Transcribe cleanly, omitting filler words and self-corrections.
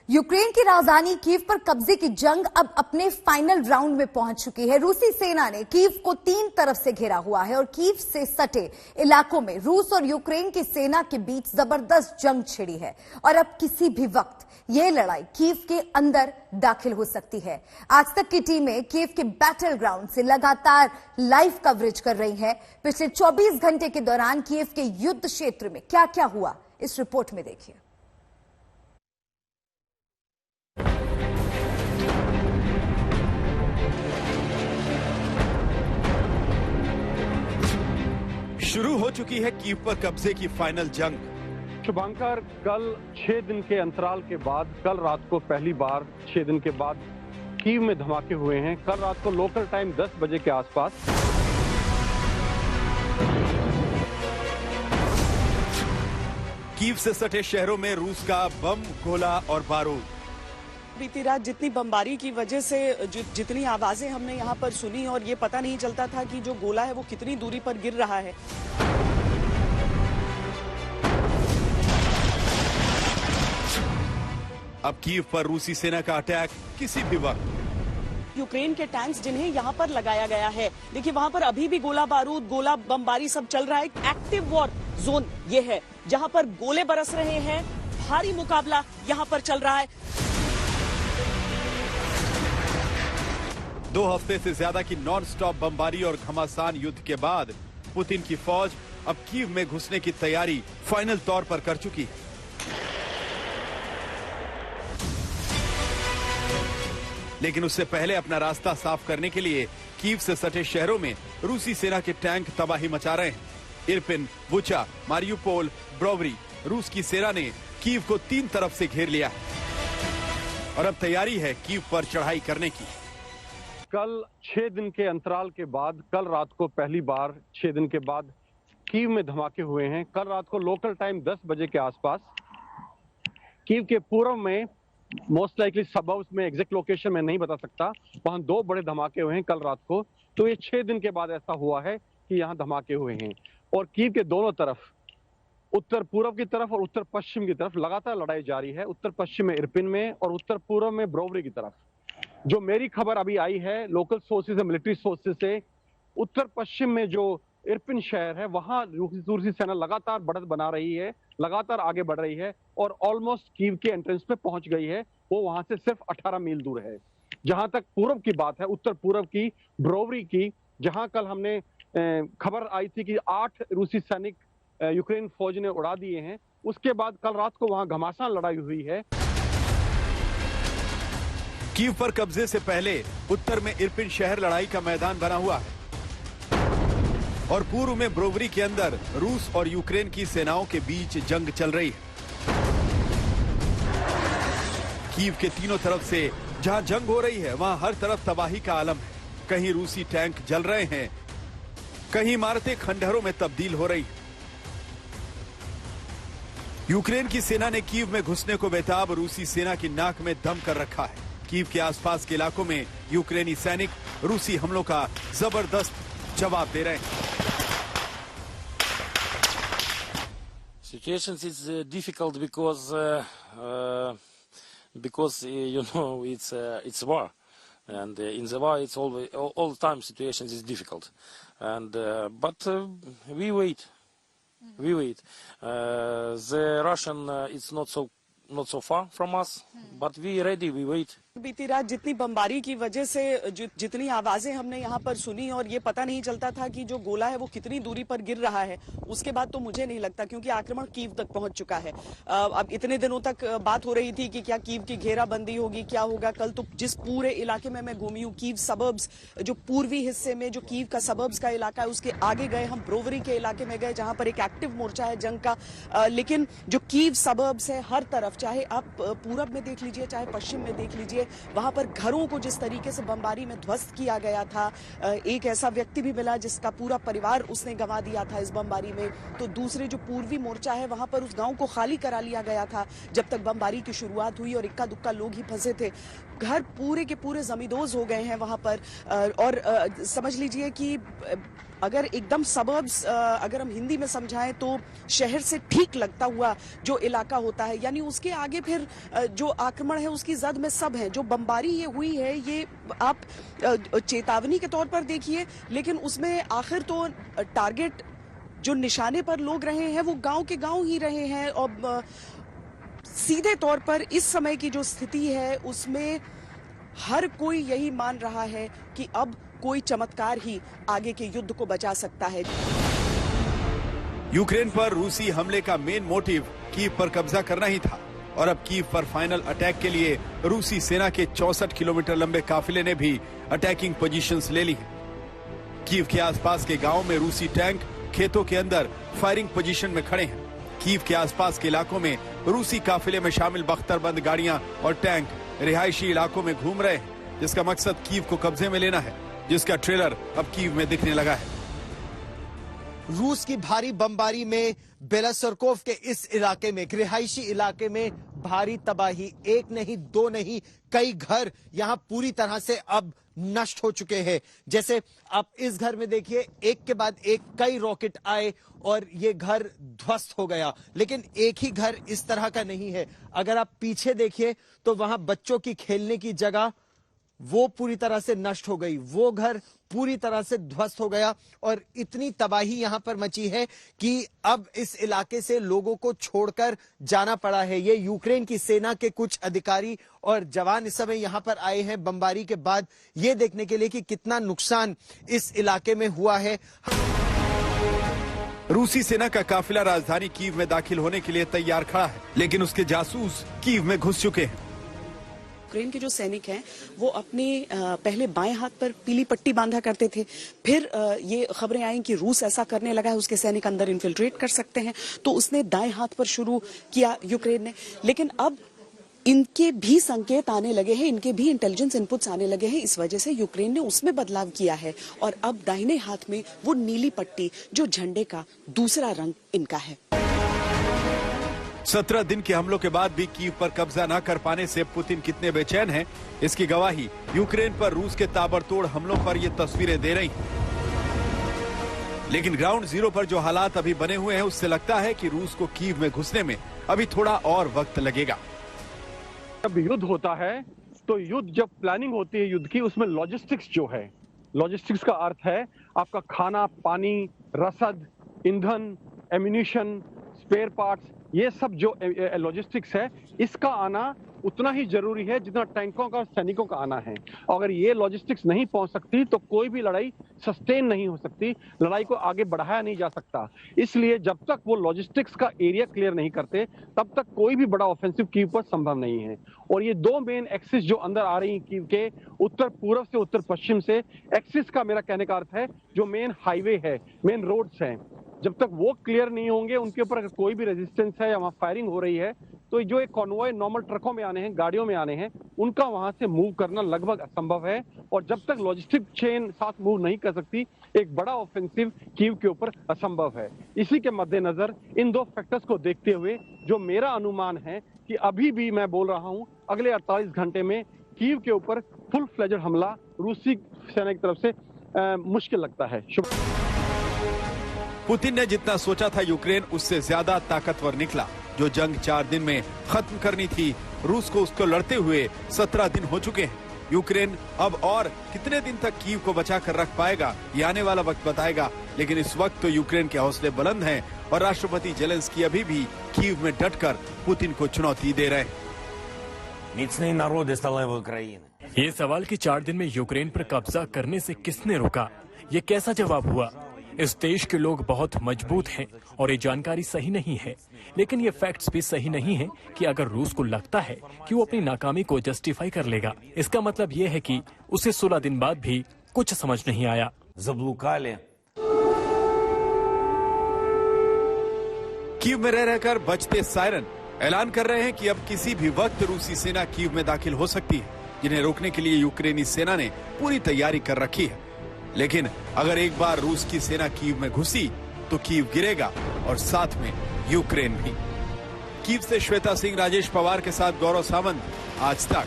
Ukraine की राजधानी Kyiv पर कब्जे की जंग अब अपने फाइनल राउंड में पहुंच चुकी है। रूसी सेना ने कीव को 3 तरफ से घेरा हुआ है और कीव से सटे इलाकों में रूस और यूक्रेन की सेना के बीच जबरदस्त जंग छिड़ी है और अब किसी भी वक्त यह लड़ाई कीव के अंदर दाखिल हो सकती है। आज तक की टीमें कीव के बैटल ग्राउंड से लगातार लाइव कवरेज कर रही हैं। पिछले 24 घंटे के दौरान कीव के युद्ध क्षेत्र में क्या क्या हुआ, इस रिपोर्ट में देखिए। शुरू हो चुकी है कीव पर कब्जे की फाइनल जंग। शुभंकर, कल 6 दिन के अंतराल के बाद कल रात को पहली बार 6 दिन के बाद कीव में धमाके हुए हैं। कल रात को लोकल टाइम 10 बजे के आसपास कीव से सटे शहरों में रूस का बम, गोला और बारूद। बीती रात जितनी बमबारी की वजह से जितनी आवाजें हमने यहाँ पर सुनी और ये पता नहीं चलता था कि जो गोला है वो कितनी दूरी पर गिर रहा है। अब कीव पर रूसी सेना का अटैक किसी भी वक्त। यूक्रेन के टैंक्स जिन्हें यहाँ पर लगाया गया है, देखिए वहाँ पर अभी भी गोला बारूद, गोला बमबारी सब चल रहा है। एक्टिव वॉर जोन ये है जहाँ पर गोले बरस रहे हैं, भारी मुकाबला यहाँ पर चल रहा है। 2 हफ्ते से ज्यादा की नॉन स्टॉप बमबारी और घमासान युद्ध के बाद पुतिन की फौज अब कीव में घुसने की तैयारी फाइनल तौर पर कर चुकी है। लेकिन उससे पहले अपना रास्ता साफ करने के लिए कीव से सटे शहरों में रूसी सेना के टैंक तबाही मचा रहे हैं। इरपिन, बुचा, मारियुपोल, ब्रोवरी, रूस की सेना ने कीव को 3 तरफ से घेर लिया है और अब तैयारी है कीव पर चढ़ाई करने की। कल 6 दिन के अंतराल के बाद कल रात को पहली बार 6 दिन के बाद कीव में धमाके हुए हैं। कल रात को लोकल टाइम 10 बजे के आसपास कीव के पूर्व में, मोस्ट लाइकली सबर्ब्स में, एग्जैक्ट लोकेशन में नहीं बता सकता, वहां 2 बड़े धमाके हुए हैं कल रात को। तो ये 6 दिन के बाद ऐसा हुआ है कि यहाँ धमाके हुए हैं और कीव के दोनों तरफ, उत्तर पूर्व की तरफ और उत्तर पश्चिम की तरफ लगातार लड़ाई जारी है। उत्तर पश्चिम में इरपिन में और उत्तर पूर्व में ब्रोवरी की तरफ। जो मेरी खबर अभी आई है लोकल सोर्सेज से, मिलिट्री सोर्सेज से, उत्तर पश्चिम में जो इरपिन शहर है वहां रूसी सेना लगातार बढ़त बना रही है, लगातार आगे बढ़ रही है और ऑलमोस्ट कीव के एंट्रेंस पे पहुंच गई है। वो वहां से सिर्फ 18 मील दूर है। जहां तक पूर्व की बात है, उत्तर पूर्व की, ब्रोवरी की, जहां कल हमने खबर आई थी कि 8 रूसी सैनिक यूक्रेन फौज ने उड़ा दिए हैं, उसके बाद कल रात को वहां घमासान लड़ाई हुई है। कीव पर कब्जे से पहले उत्तर में इरपिन शहर लड़ाई का मैदान बना हुआ है और पूर्व में ब्रोवरी के अंदर रूस और यूक्रेन की सेनाओं के बीच जंग चल रही है। कीव के तीनों तरफ से जहां जंग हो रही है वहां हर तरफ तबाही का आलम है। कहीं रूसी टैंक जल रहे हैं, कहीं इमारतें खंडहरों में तब्दील हो रही है। यूक्रेन की सेना ने कीव में घुसने को बेताब रूसी सेना की नाक में दम कर रखा है। कीव के आसपास के इलाकों में यूक्रेनी सैनिक रूसी हमलों का जबरदस्त जवाब दे रहे हैं। Situation is difficult because you know it's war, and in the war it's always all the time situations is difficult, and but we wait. The Russian it's not so far from us, but we ready, we wait. बीती रात जितनी बमबारी की वजह से जितनी आवाजें हमने यहाँ पर सुनी और ये पता नहीं चलता था कि जो गोला है वो कितनी दूरी पर गिर रहा है, उसके बाद तो मुझे नहीं लगता, क्योंकि आक्रमण कीव तक पहुंच चुका है। अब इतने दिनों तक बात हो रही थी कि क्या कीव की घेराबंदी होगी, क्या होगा। कल तो जिस पूरे इलाके में मैं घूमी हूँ, कीव सबर्ब्स, जो पूर्वी हिस्से में जो कीव का सबर्ब्स का इलाका है, उसके आगे गए हम, ब्रोवरी के इलाके में गए जहां पर एक एक्टिव मोर्चा है जंग का। लेकिन जो कीव सबर्ब्स है, हर तरफ, चाहे आप पूरब में देख लीजिए चाहे पश्चिम में देख लीजिए, वहां पर घरों को जिस तरीके से बमबारी में ध्वस्त किया गया था। एक ऐसा व्यक्ति भी मिला जिसका पूरा परिवार उसने गंवा दिया था इस बमबारी में। तो दूसरे जो पूर्वी मोर्चा है वहां पर उस गांव को खाली करा लिया गया था जब तक बमबारी की शुरुआत हुई और इक्का दुक्का लोग ही फंसे थे। घर पूरे के पूरे जमींदोज हो गए हैं वहां पर। और समझ लीजिए कि अगर एकदम सबर्ब्स अगर हम हिंदी में समझाएं तो शहर से ठीक लगता हुआ जो इलाका होता है, यानी उसके आगे फिर जो आक्रमण है उसकी जद में सब है। जो बमबारी ये हुई है ये आप चेतावनी के तौर पर देखिए, लेकिन उसमें आखिर तो टारगेट जो निशाने पर लोग रहे हैं वो गांव के गांव ही रहे हैं। और सीधे तौर पर इस समय की जो स्थिति है उसमें हर कोई यही मान रहा है कि अब कोई चमत्कार ही आगे के युद्ध को बचा सकता है। यूक्रेन पर रूसी हमले का मेन मोटिव कीव पर कब्जा करना ही था और अब कीव पर फाइनल अटैक के लिए रूसी सेना के 64 किलोमीटर लंबे काफिले ने भी अटैकिंग पोजीशंस ले ली हैं। कीव के आसपास के गांवों में रूसी टैंक खेतों के अंदर फायरिंग पोजीशन में खड़े हैं। कीव के आसपास के इलाकों में रूसी काफिले में शामिल बख्तरबंद गाड़ियां और टैंक रिहायशी इलाकों में घूम रहे हैं, जिसका मकसद कीव को कब्जे में लेना है, जिसका ट्रेलर अब कीव में दिखने लगा है। रूस की भारी बमबारी में बेलासरकोव के इस इलाके में, रिहायशी इलाके में भारी तबाही, एक नहीं दो नहीं कई घर यहां पूरी तरह से अब नष्ट हो चुके हैं। जैसे आप इस घर में देखिए, एक के बाद एक कई रॉकेट आए और ये घर ध्वस्त हो गया। लेकिन एक ही घर इस तरह का नहीं है। अगर आप पीछे देखिए तो वहां बच्चों की खेलने की जगह वो पूरी तरह से नष्ट हो गई, वो घर पूरी तरह से ध्वस्त हो गया और इतनी तबाही यहां पर मची है कि अब इस इलाके से लोगों को छोड़कर जाना पड़ा है। ये यूक्रेन की सेना के कुछ अधिकारी और जवान इस समय यहां पर आए हैं बमबारी के बाद ये देखने के लिए कि कितना नुकसान इस इलाके में हुआ है। रूसी सेना का काफिला राजधानी कीव में दाखिल होने के लिए तैयार खड़ा है, लेकिन उसके जासूस कीव में घुस चुके हैं। यूक्रेन के जो सैनिक हैं वो अपने पहले बाएं हाथ पर पीली पट्टी बांधा करते थे, फिर ये खबरें आई कि रूस ऐसा करने लगा है, उसके सैनिक अंदर इन्फिल्ट्रेट कर सकते हैं, तो उसने दाएं हाथ पर शुरू किया यूक्रेन ने। लेकिन अब इनके भी संकेत आने लगे हैं, इनके भी इंटेलिजेंस इनपुट्स आने लगे हैं, इस वजह से यूक्रेन ने उसमें बदलाव किया है और अब दाहिने हाथ में वो नीली पट्टी जो झंडे का दूसरा रंग इनका है। 17 दिन के हमलों के बाद भी कीव पर कब्जा न कर पाने से पुतिन कितने बेचैन हैं, इसकी गवाही यूक्रेन पर रूस के ताबड़तोड़ हमलों पर ये तस्वीरें दे रही हैं। लेकिन ग्राउंड जीरो पर जो हालात अभी बने हुए हैं उससे लगता है कि रूस को कीव में घुसने में अभी थोड़ा और वक्त लगेगा। जब युद्ध होता है तो युद्ध जब प्लानिंग होती है युद्ध की, उसमें लॉजिस्टिक्स जो है, लॉजिस्टिक्स का अर्थ है आपका खाना, पानी, रसद, ईंधन, एम्यूनिशन, स्पेयर पार्ट्स, ये सब जो लॉजिस्टिक्स है इसका आना उतना ही जरूरी है जितना टैंकों का और सैनिकों का आना है। अगर ये लॉजिस्टिक्स नहीं पहुंच सकती तो कोई भी लड़ाई सस्टेन नहीं हो सकती, लड़ाई को आगे बढ़ाया नहीं जा सकता। इसलिए जब तक वो लॉजिस्टिक्स का एरिया क्लियर नहीं करते तब तक कोई भी बड़ा ऑफेंसिव कीव पर संभव नहीं है। और ये दो मेन एक्सिस जो अंदर आ रही कीव के, उत्तर पूर्व से उत्तर पश्चिम से, एक्सिस का मेरा कहने का अर्थ है जो मेन हाईवे है, मेन रोड्स हैं, जब तक वो क्लियर नहीं होंगे, उनके ऊपर अगर कोई भी रेजिस्टेंस है या वहां फायरिंग हो रही है, तो जो एक कॉन्वॉय नॉर्मल ट्रकों में आने हैं, गाड़ियों में आने हैं, उनका वहां से मूव करना लगभग असंभव है। और जब तक लॉजिस्टिक चेन साथ मूव नहीं कर सकती, एक बड़ा ऑफेंसिव कीव के ऊपर असंभव है। इसी के मद्देनजर इन दो फैक्टर्स को देखते हुए जो मेरा अनुमान है कि अभी भी मैं बोल रहा हूं अगले 48 घंटे में कीव के ऊपर फुल फ्लेजेड हमला रूसी सेना की तरफ से मुश्किल लगता है। पुतिन ने जितना सोचा था यूक्रेन उससे ज्यादा ताकतवर निकला। जो जंग 4 दिन में खत्म करनी थी, रूस को उसको लड़ते हुए 17 दिन हो चुके हैं। यूक्रेन अब और कितने दिन तक कीव को बचा कर रख पाएगा ये आने वाला वक्त बताएगा, लेकिन इस वक्त तो यूक्रेन के हौसले बुलंद हैं और राष्ट्रपति जेलेंस्की अभी भी कीव में डटकर पुतिन को चुनौती दे रहे हैं। ये सवाल कि 4 दिन में यूक्रेन पर कब्जा करने से किसने रोका, ये कैसा जवाब हुआ? इस देश के लोग बहुत मजबूत हैं और ये जानकारी सही नहीं है, लेकिन ये फैक्ट्स भी सही नहीं है कि अगर रूस को लगता है कि वो अपनी नाकामी को जस्टिफाई कर लेगा, इसका मतलब ये है कि उसे 16 दिन बाद भी कुछ समझ नहीं आया। कीव में रह रहकर बजते सायरन ऐलान कर रहे हैं कि अब किसी भी वक्त रूसी सेना कीव में दाखिल हो सकती है, जिन्हें रोकने के लिए यूक्रेनी सेना ने पूरी तैयारी कर रखी है। लेकिन अगर एक बार रूस की सेना कीव में घुसी तो कीव गिरेगा और साथ में यूक्रेन भी। कीव से श्वेता सिंह, राजेश पवार के साथ गौरव सावंत, आज तक।